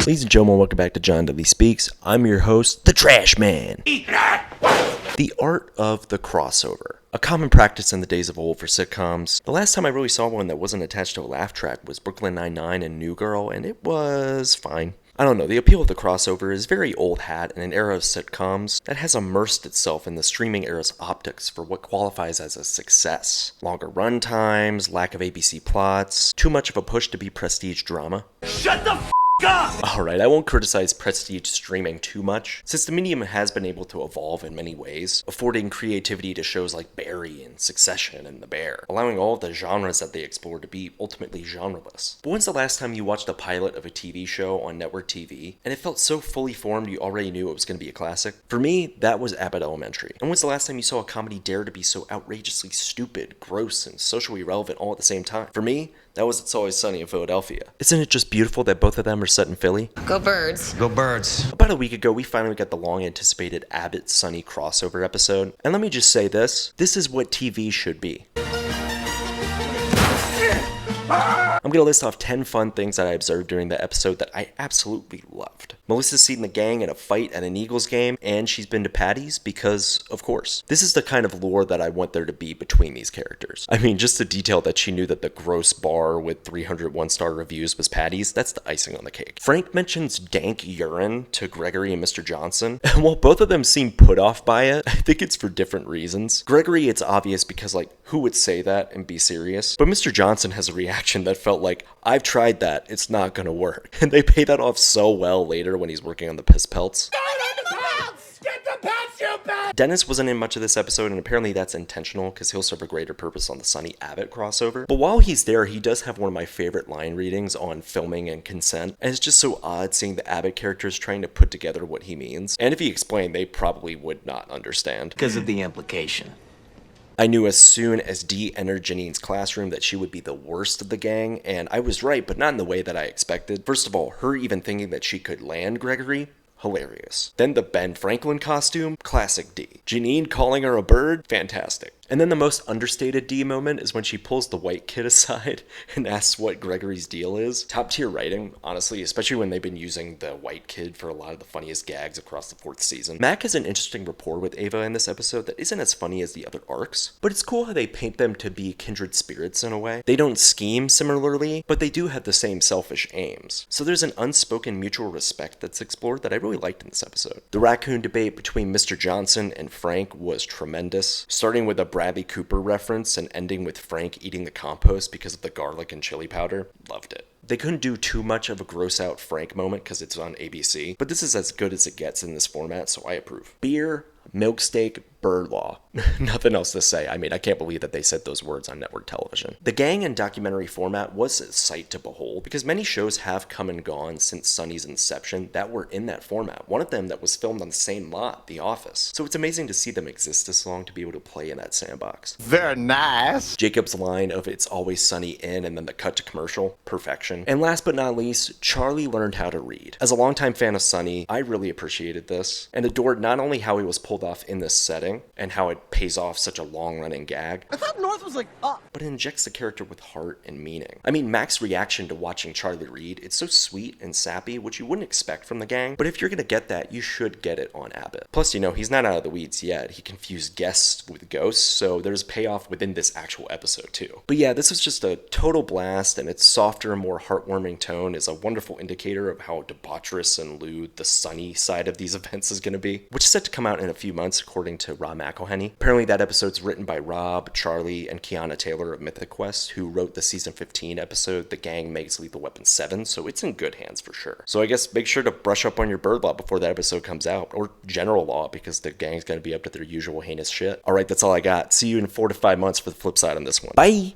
Ladies and gentlemen, welcome back to John Dudley Speaks. I'm your host, the Trash Man. The art of the crossover. A common practice in the days of old for sitcoms. The last time I really saw one that wasn't attached to a laugh track was Brooklyn Nine-Nine and New Girl, and it was fine. I don't know, the appeal of the crossover is very old hat in an era of sitcoms that has immersed itself in the streaming era's optics for what qualifies as a success. Longer run times, lack of ABC plots, too much of a push to be prestige drama. Shut the f*** up! Alright, I won't criticize prestige streaming too much, since the medium has been able to evolve in many ways, affording creativity to shows like Barry and Succession and The Bear, allowing all of the genres that they explore to be ultimately genreless. But when's the last time you watched a pilot of a TV show on network TV, and it felt so fully formed you already knew it was going to be a classic? For me, that was Abbott Elementary. And when's the last time you saw a comedy dare to be so outrageously stupid, gross, and socially relevant all at the same time? For me, that was It's Always Sunny in Philadelphia. Isn't it just beautiful that both of them are set in Philly? Go Birds. Go Birds. About a week ago, we finally got the long-anticipated Abbott Sunny crossover episode. And let me just say this is what TV should be. I'm going to list off 10 fun things that I observed during the episode that I absolutely loved. Melissa's seen the gang in a fight at an Eagles game, and she's been to Patty's because, of course. This is the kind of lore that I want there to be between these characters. I mean, just the detail that she knew that the gross bar with 300 one-star reviews was Patty's, that's the icing on the cake. Frank mentions dank urine to Gregory and Mr. Johnson, and while both of them seem put off by it, I think it's for different reasons. Gregory, it's obvious because, who would say that and be serious? But Mr. Johnson has a reaction that felt like, I've tried that, it's not gonna work. And they pay that off so well later when he's working on the piss pelts. Dennis wasn't in much of this episode, and apparently that's intentional because he'll serve a greater purpose on the Sunny Abbott crossover. But while he's there, he does have one of my favorite line readings on filming and consent, and it's just so odd seeing the Abbott characters trying to put together what he means. And if he explained, they probably would not understand. Because of the implication. I knew as soon as Dee entered Janine's classroom that she would be the worst of the gang, and I was right, but not in the way that I expected. First of all, her even thinking that she could land Gregory, hilarious. Then the Ben Franklin costume, classic Dee. Janine calling her a bird, fantastic. And then the most understated Dee moment is when she pulls the white kid aside and asks what Gregory's deal is. Top tier writing, honestly, especially when they've been using the white kid for a lot of the funniest gags across the 4th season. Mac has an interesting rapport with Ava in this episode that isn't as funny as the other arcs, but it's cool how they paint them to be kindred spirits in a way. They don't scheme similarly, but they do have the same selfish aims. So there's an unspoken mutual respect that's explored that I really liked in this episode. The raccoon debate between Mr. Johnson and Frank was tremendous, starting with a Bradley Cooper reference and ending with Frank eating the compost because of the garlic and chili powder. Loved it. They couldn't do too much of a gross out Frank moment because it's on ABC, but this is as good as it gets in this format, so I approve. Beer, milk steak, bird law. Nothing else to say. I mean, I can't believe that they said those words on network television. The gang in documentary format was a sight to behold because many shows have come and gone since Sunny's inception that were in that format. One of them that was filmed on the same lot, The Office. So it's amazing to see them exist this long to be able to play in that sandbox. Very nice. Jacob's line of "It's always sunny in" and then the cut to commercial, perfection. And last but not least, Charlie learned how to read. As a longtime fan of Sunny, I really appreciated this and adored not only how he was pulled off in this setting and how it pays off such a long-running gag. I thought North was up. But it injects the character with heart and meaning. I mean, Mac's reaction to watching Charlie read, it's so sweet and sappy, which you wouldn't expect from the gang, but if you're gonna get that, you should get it on Abbott. Plus, he's not out of the weeds yet. He confused guests with ghosts, so there's payoff within this actual episode too. But yeah, this was just a total blast, and its softer, more heartwarming tone is a wonderful indicator of how debaucherous and lewd the Sunny side of these events is gonna be, which is set to come out in a few months according to Rob McElhenney. Apparently that episode's written by Rob, Charlie, and Kiana Taylor of Mythic Quest, who wrote the season 15 episode The Gang Makes Lethal Weapon 7, so it's in good hands for sure. So I guess make sure to brush up on your bird law before that episode comes out, or general law, because the gang's gonna be up to their usual heinous shit. Alright, that's all I got. See you in 4 to 5 months for the flip side on this one. Bye!